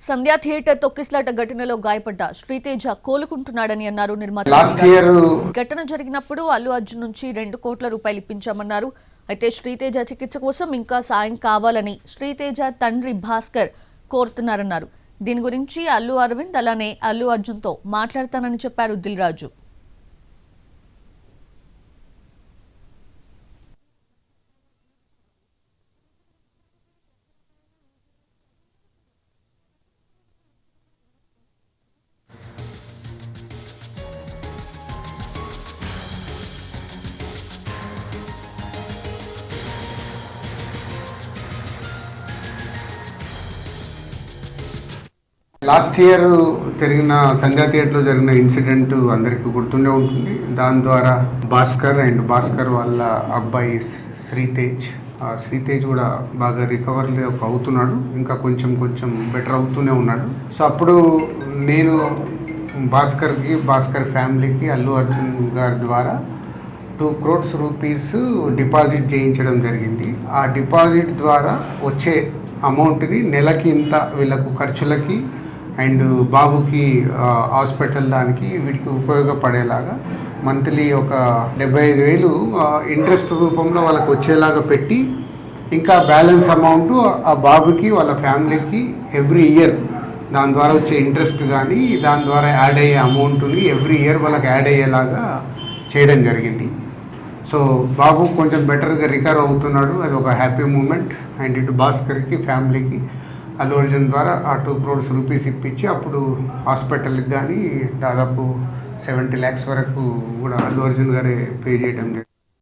సంధ్యా theatre తొక్కిసలాట ఘటనలో గాయపడ్డ శ్రీతేజ కోలుకుంటున్నాడని అన్నారు నిర్మాత. ఘటన జరిగినప్పుడు అల్లు అర్జున్ నుంచి 2 కోట్ల రూపాయలు ఇప్పించామన్నారు. అయితే శ్రీతేజ చికిత్స కోసం ఇంకా సాయం కావాలని శ్రీతేజ తండ్రి భాస్కర్ కోరుతున్నారన్నారు. దీని గురించి అల్లు అరవింద్ అలానే అల్లు అర్జున్తో మాట్లాడతానని చెప్పారు దిల్ రాజు. లాస్ట్ ఇయర్ జరిగిన సంధ్యా థియేటర్లో జరిగిన ఇన్సిడెంట్ అందరికీ గుర్తుండే ఉంటుంది. దాని ద్వారా భాస్కర్ వాళ్ళ అబ్బాయి శ్రీతేజ్ కూడా బాగా రికవర్ అవుతున్నాడు. ఇంకా కొంచెం బెటర్ అవుతూనే ఉన్నాడు. సో అప్పుడు నేను భాస్కర్ ఫ్యామిలీకి అల్లు అర్జున్ గారి ద్వారా 2 crores రూపీస్ డిపాజిట్ చేయించడం జరిగింది. ఆ డిపాజిట్ ద్వారా వచ్చే అమౌంట్ని నెలకి ఇంత వీళ్ళకు ఖర్చులకి అండ్ బాబుకి హాస్పిటల్ దానికి వీటికి ఉపయోగపడేలాగా మంత్లీ ఒక 75,000 ఇంట్రెస్ట్ రూపంలో వాళ్ళకి వచ్చేలాగా పెట్టి, ఇంకా బ్యాలెన్స్ అమౌంట్ ఆ బాబుకి వాళ్ళ ఫ్యామిలీకి ఎవ్రీ ఇయర్ దాని ద్వారా వచ్చే ఇంట్రెస్ట్ కానీ దాని ద్వారా యాడ్ అయ్యే అమౌంట్ని ఎవ్రీ ఇయర్ వాళ్ళకి యాడ్ అయ్యేలాగా చేయడం జరిగింది. సో బాబు కొంచెం బెటర్గా రికవర్ అవుతున్నాడు. అది ఒక హ్యాపీ మూమెంట్. అండ్ ఇటు భాస్కర్కి ఫ్యామిలీకి అల్లు అర్జున్ ద్వారా ఆ 2 crores రూపీస్ ఇప్పించి అప్పుడు హాస్పిటల్కి కానీ దాదాపు 70 lakhs వరకు కూడా అల్లు అర్జున్ గారే పే చేయడం జరిగింది.